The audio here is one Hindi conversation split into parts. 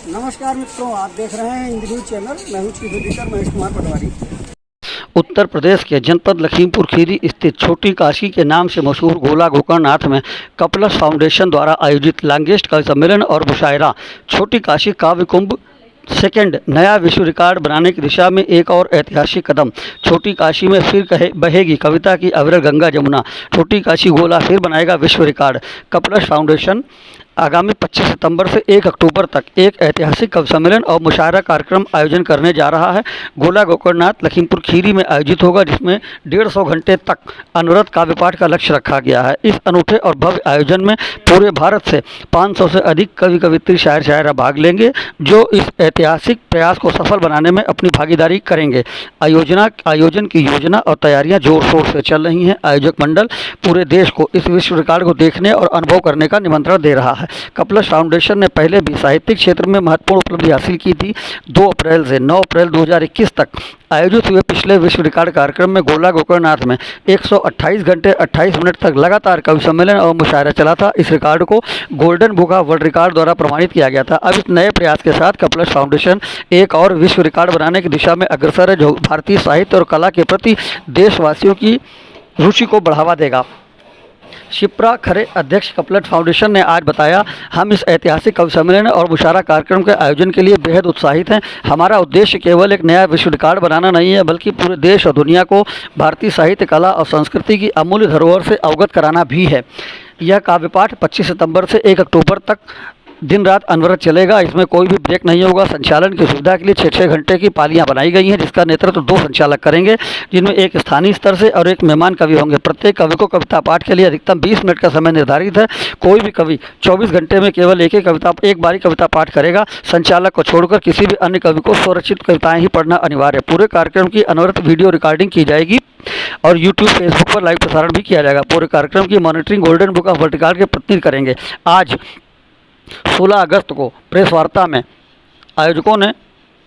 नमस्कार मित्रों, आप देख रहे हैं इंद न्यूज चैनल। मैं हूं चीफ एडिटर महेश कुमार पटवारी। उत्तर प्रदेश के जनपद लखीमपुर खीरी स्थित छोटी काशी के नाम से मशहूर गोला गोकर्णनाथ में कपलस फाउंडेशन द्वारा आयोजित लॉन्गेस्ट कवि सम्मेलन और मुशायरा छोटी काशी काव्य कुंभ सेकेंड नया विश्व रिकॉर्ड बनाने की दिशा में एक और ऐतिहासिक कदम। छोटी काशी में फिर बहेगी कविता की अविरल गंगा जमुना। छोटी काशी गोला फिर बनाएगा विश्व रिकॉर्ड। कपलस फाउंडेशन आगामी 25 सितंबर से 1 अक्टूबर तक एक ऐतिहासिक कवि सम्मेलन और मुशायरा कार्यक्रम आयोजन करने जा रहा है। गोला गोकर्णनाथ लखीमपुर खीरी में आयोजित होगा, जिसमें 150 घंटे तक अनवरत काव्य पाठ का लक्ष्य रखा गया है। इस अनूठे और भव्य आयोजन में पूरे भारत से 500 से अधिक कवि कवित्री शायर शायरा भाग लेंगे, जो इस ऐतिहासिक प्रयास को सफल बनाने में अपनी भागीदारी करेंगे। आयोजन की योजना और तैयारियां जोर शोर से चल रही हैं। आयोजक मंडल पूरे देश को इस विश्व रिकॉर्ड को देखने और अनुभव करने का निमंत्रण दे रहा है। कपलस फाउंडेशन ने पहले भी साहित्यिक क्षेत्र में महत्वपूर्ण उपलब्धि हासिल की थी। 2 अप्रैल से 9 अप्रैल 2021 तक आयोजित हुए पिछले विश्व रिकॉर्ड कार्यक्रम में गोला गोकर्णनाथ में 128 घंटे 28 मिनट तक लगातार कवि सम्मेलन और मुशायरा चला था। इस रिकॉर्ड को golden book of world record द्वारा प्रमाणित किया गया था। अब इस नए प्रयास के साथ कपलस फाउंडेशन एक और विश्व रिकॉर्ड बनाने की दिशा में अग्रसर है, जो भारतीय साहित्य और कला के प्रति देशवासियों की रुचि को बढ़ावा देगा। शिप्रा खरे, अध्यक्ष कपलस फाउंडेशन, ने आज बताया, हम इस ऐतिहासिक कवि सम्मेलन और मुशायरा कार्यक्रम के आयोजन के लिए बेहद उत्साहित हैं। हमारा उद्देश्य केवल एक नया विश्व रिकॉर्ड बनाना नहीं है, बल्कि पूरे देश और दुनिया को भारतीय साहित्य, कला और संस्कृति की अमूल्य धरोहर से अवगत कराना भी है। यह काव्य पाठ 25 सितंबर से 1 अक्टूबर तक दिन रात अनवरत चलेगा। इसमें कोई भी ब्रेक नहीं होगा। संचालन की सुविधा के लिए 6-6 घंटे की पालियां बनाई गई हैं, जिसका नेतृत्व 2 संचालक करेंगे, जिनमें एक स्थानीय स्तर से और एक मेहमान कवि होंगे। प्रत्येक कवि को कविता पाठ के लिए अधिकतम 20 मिनट का समय निर्धारित है। कोई भी कवि 24 घंटे में केवल एक बारी कविता पाठ करेगा। संचालक को छोड़कर किसी भी अन्य कवि को स्वरचित कविताएं ही पढ़ना अनिवार्य है। पूरे कार्यक्रम की अनवरत वीडियो रिकॉर्डिंग की जाएगी और यूट्यूब, फेसबुक पर लाइव प्रसारण भी किया जाएगा। पूरे कार्यक्रम की monitoring golden book of world record के प्रतिनिधि करेंगे। आज 16 अगस्त को प्रेस वार्ता में आयोजकों ने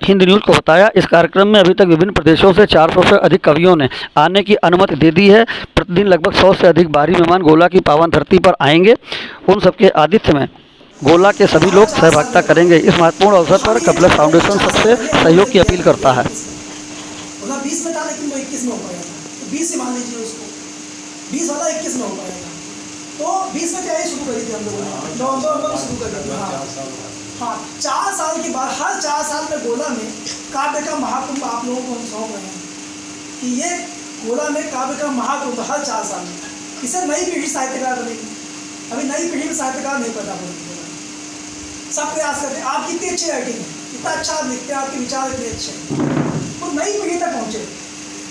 हिंद न्यूज़ को बताया, इस कार्यक्रम में अभी तक विभिन्न प्रदेशों से 400 से अधिक कवियों ने आने की अनुमति दे दी है। प्रतिदिन लगभग 100 से अधिक बाहरी मेहमान गोला की पावन धरती पर आएंगे। उन सबके आतिथ्य में गोला के सभी लोग सहभागिता करेंगे। इस महत्वपूर्ण अवसर पर कपलस फाउंडेशन सबसे सहयोग की अपील करता है। 20 में था, लेकिन वो 21 में हो पाया था। 20 से मान लीजिए उसको, 20 वाला 21 में हो पाया था। तो 20 में तैयारी शुरू करी थी हम लोगों ने, नवंबर में शुरू कर दी थी। हाँ, 4 साल के बाद, हर 4 साल में गोला में काव्य का महाकुंभ आप लोगों को हम सौंप रहे हैं कि ये गोला में काव्य का महाकुंभ हर 4 साल में। इससे नई पीढ़ी साहित्यकार बनेगी। अभी नई पीढ़ी में साहित्यकार नहीं पैदा होगी। सब प्रयास करते हैं। आप कितनी अच्छी राइटिंग है, कितना अच्छा आप लिखते हैं, आपके विचार इतने अच्छे हैं, तो नई पीढ़ी तक पहुँचे,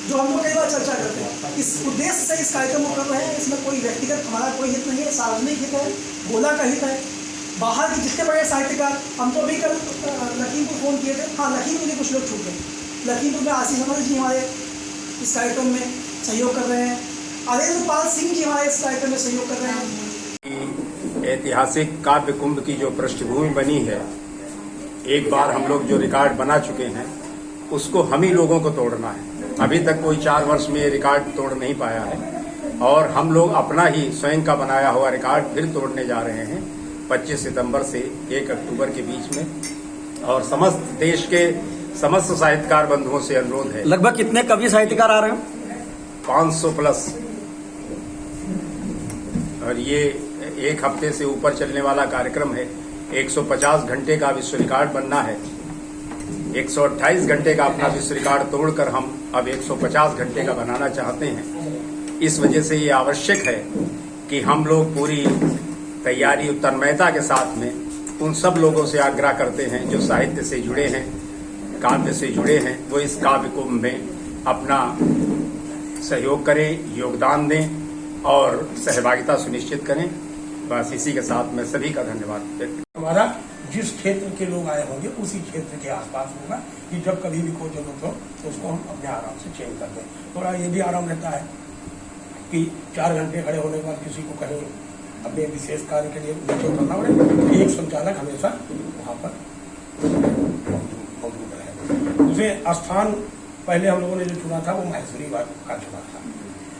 जो हम लोग कई बार चर्चा करते हैं। इस उद्देश्य से इस कार्यक्रम को कर रहे हैं। इसमें कोई व्यक्तिगत हमारा कोई हित नहीं है, सार्वजनिक हित है, गोला का हित है। बाहर के जितने बड़े साहित्यकार, हम तो अभी कल लखीमपुर फ़ोन किए थे। हाँ, लखीमपुर के कुछ लोग छूट गए। लखीमपुर में आशीष अमर जी हमारे इस कार्यक्रम में सहयोग कर रहे हैं। अरेंद्रपाल सिंह जी हमारे इस कार्यक्रम में सहयोग कर रहे हैं। ऐतिहासिक काव्य कुंभ की जो पृष्ठभूमि बनी है, एक बार हम लोग जो रिकॉर्ड बना चुके हैं, उसको हम ही लोगों को तोड़ना है। अभी तक कोई 4 वर्ष में रिकॉर्ड तोड़ नहीं पाया है और हम लोग अपना ही स्वयं का बनाया हुआ रिकॉर्ड फिर तोड़ने जा रहे हैं 25 सितंबर से 1 अक्टूबर के बीच में। और समस्त देश के समस्त साहित्यकार बंधुओं से अनुरोध है। लगभग कितने कवि साहित्यकार आ रहे हैं? 500 प्लस। और ये 1 हफ्ते से ऊपर चलने वाला कार्यक्रम है। 150 घंटे का विश्व रिकॉर्ड बनना है। 128 घंटे का अपना विश्व रिकॉर्ड तोड़कर हम अब 150 घंटे का बनाना चाहते हैं। इस वजह से ये आवश्यक है कि हम लोग पूरी तैयारी तन्मयता के साथ में उन सब लोगों से आग्रह करते हैं जो साहित्य से जुड़े हैं, काव्य से जुड़े हैं, वो इस काव्य कुंभ में अपना सहयोग करें, योगदान दें और सहभागिता सुनिश्चित करें। बस इसी के साथ मैं सभी का धन्यवाद व्यक्त। हमारा जिस क्षेत्र के लोग आए होंगे उसी क्षेत्र के आसपास होगा कि जब कभी भी कोई जरूरत हो तो उसको हम अपने आराम से चेंज कर दें। थोड़ा ये भी आराम रहता है कि 4 घंटे खड़े होने के बाद किसी को कहीं अपने विशेष कार्य के लिए नीचे उतरना पड़े, एक संचालक हमेशा वहाँ पर मौजूद रहे। दूसरे स्थान पहले हम लोगों ने जो चुना था वो माहेश्वरी का चुना था।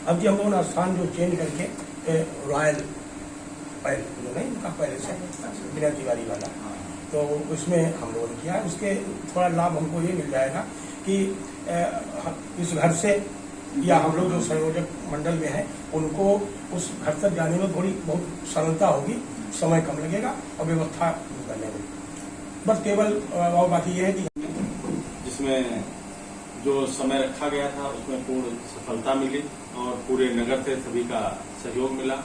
अब जी हम लोगों ने स्थान जो चेंज करके रॉयल जो नहीं उनका पहले से बिना दीवारी वाला तो उसमें हम लोगों ने किया है। उसके थोड़ा लाभ हमको ये मिल जाएगा कि इस घर से या हम लोग जो संयोजक मंडल में हैं उनको उस घर तक जाने में थोड़ी बहुत सरलता होगी, समय कम लगेगा और व्यवस्था करने में बस केवल और बाकी ये है कि जिसमें जो समय रखा गया था उसमें पूर्ण सफलता मिली और पूरे नगर से सभी का सहयोग मिला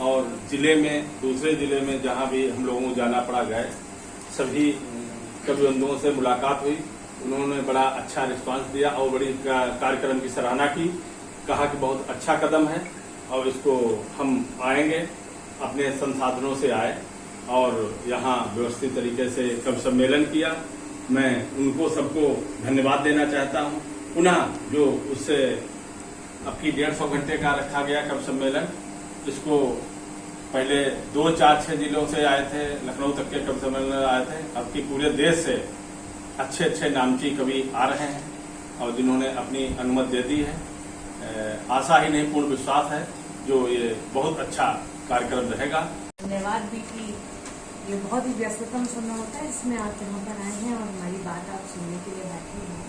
और जिले में दूसरे जिले में जहां भी हम लोगों को जाना पड़ा गए सभी कविबंधुओं से मुलाकात हुई। उन्होंने बड़ा अच्छा रिस्पांस दिया और बड़ी कार्यक्रम की सराहना की, कहा कि बहुत अच्छा कदम है और इसको हम आएंगे, अपने संसाधनों से आए और यहाँ व्यवस्थित तरीके से कवि सम्मेलन किया। मैं उनको सबको धन्यवाद देना चाहता हूँ। पुनः जो उससे आपकी 150 घंटे का रखा गया कवि सम्मेलन, इसको पहले 2, 4, 6 जिलों से आए थे, लखनऊ तक के कवि सम्मेलन आए थे, अब की पूरे देश से अच्छे अच्छे नामची कवि आ रहे हैं और जिन्होंने अपनी अनुमति दे दी है। आशा ही नहीं पूर्ण विश्वास है जो ये बहुत अच्छा कार्यक्रम रहेगा। धन्यवाद भी कि ये बहुत ही व्यस्ततम समय होता है, इसमें आप यहाँ पर आए हैं और हमारी बात आप सुनने के लिए बैठे हैं।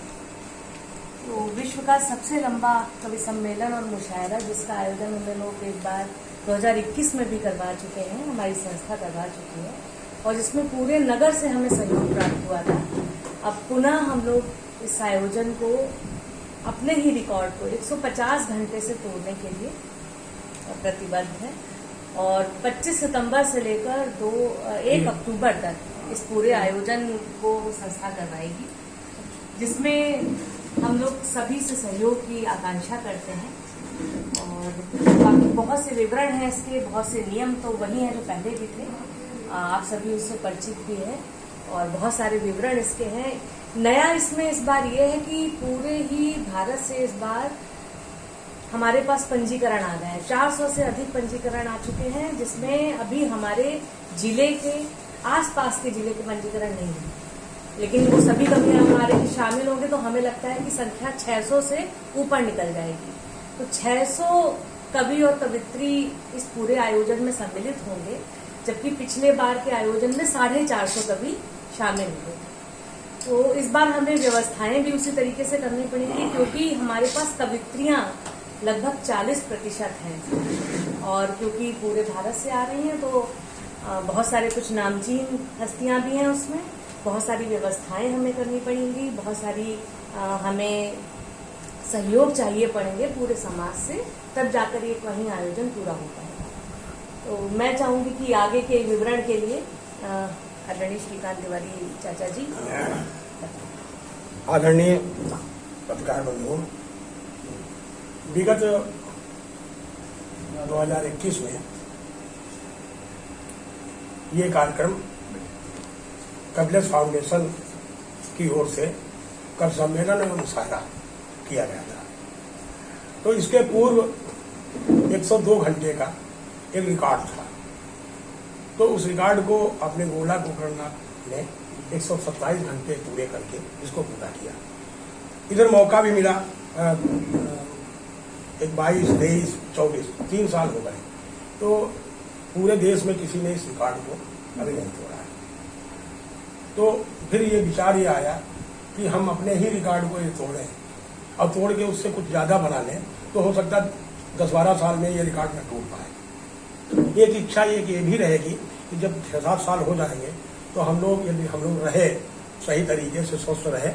तो विश्व का सबसे लंबा कवि सम्मेलन और मुशायरा जिसका आयोजन हम लोग एक बार 2021 में भी करवा चुके हैं, हमारी संस्था करवा चुकी है और जिसमें पूरे नगर से हमें सहयोग प्राप्त हुआ था। अब पुनः हम लोग इस आयोजन को अपने ही रिकॉर्ड को 150 घंटे से तोड़ने के लिए प्रतिबद्ध है और 25 सितंबर से लेकर 1 अक्टूबर तक इस पूरे आयोजन को संस्था करवाएगी, जिसमें हम लोग सभी से सहयोग की आकांक्षा करते हैं। और बाकी बहुत से विवरण हैं इसके, बहुत से नियम तो वही हैं जो पहले भी थे, आप सभी उससे परिचित भी हैं और बहुत सारे विवरण इसके हैं। नया इसमें इस बार ये है कि पूरे ही भारत से इस बार हमारे पास पंजीकरण आ गए हैं। 400 से अधिक पंजीकरण आ चुके हैं, जिसमें अभी हमारे जिले के आसपास के जिले के पंजीकरण नहीं है, लेकिन वो सभी कवि हमारे शामिल होंगे तो हमें लगता है कि संख्या 600 से ऊपर निकल जाएगी। तो 600 कवि और कवित्री इस पूरे आयोजन में सम्मिलित होंगे, जबकि पिछले बार के आयोजन में 450 कवि शामिल हुए। तो इस बार हमें व्यवस्थाएं भी उसी तरीके से करनी पड़ेंगी, क्योंकि हमारे पास कवित्रियां लगभग 40% हैं और क्योंकि पूरे भारत से आ रही हैं तो बहुत सारे कुछ नामचीन हस्तियां भी हैं उसमें, बहुत सारी व्यवस्थाएं हमें करनी पड़ेंगी, बहुत सारी हमें सहयोग चाहिए पड़ेंगे पूरे समाज से, तब जाकर ये वहीं आयोजन पूरा हो पाएगा। तो मैं चाहूंगी कि आगे के विवरण के लिए आदरणीय श्रीकांत तिवारी चाचा जी। आदरणीय पत्रकार बंधुओं, विगत 2021 में ये कार्यक्रम कपिलस फाउंडेशन की ओर से कवि सम्मेलन एवं मुशायरा किया गया था। तो इसके पूर्व 102 घंटे का एक रिकॉर्ड था, तो उस रिकॉर्ड को अपने गोला गोकर्णनाथ ने 127 घंटे पूरे करके इसको पूरा किया। इधर मौका भी मिला, एक 22, 23, 24 3 साल हो गए, तो पूरे देश में किसी ने इस रिकॉर्ड को अभी नहीं तोड़ा है। तो फिर ये विचार ये आया कि हम अपने ही रिकॉर्ड को ये तोड़ें और तोड़ के उससे कुछ ज्यादा बना लें, तो हो सकता है 10-12 साल में ये रिकॉर्ड न टूट पाए। एक इच्छा ये भी रहेगी कि जब 6-7 साल हो जाएंगे तो हम लोग यदि हम लोग रहे सही तरीके से स्वस्थ रहे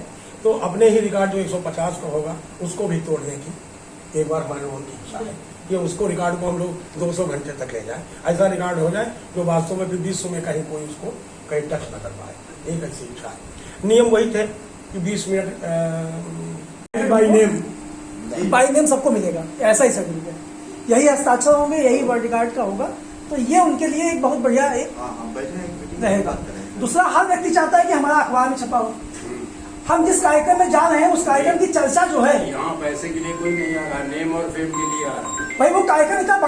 तो अपने ही रिकॉर्ड जो 150 का होगा उसको भी तोड़ने की एक बार हमारे लोगों की इच्छा है कि उसको रिकॉर्ड को हम लोग 200 घंटे तक ले जाए, ऐसा रिकॉर्ड हो जाए जो वास्तव में फिर विश्व में कहीं कोई उसको कहीं टच न कर पाए, एक ऐसी इच्छा है। नियम वही थे कि 20 मिनट बाई नेम सबको मिलेगा, ऐसा ही सर्टिफिकेट, यही हस्ताक्षर होंगे, यही वर्ल्ड रिकॉर्ड का होगा। तो ये उनके लिए एक बहुत बढ़िया एक रहेगा। दूसरा, हर व्यक्ति चाहता है कि हमारा अखबार में छपा हो। हम जिस कार्यक्रम में जा रहे हैं उस कार्यक्रम की चर्चा जो है, यहाँ पैसे के लिए कोई नहीं आ रहा, नेम और फेम के लिए आ रहा। भाई वो कार्यक्रम इतना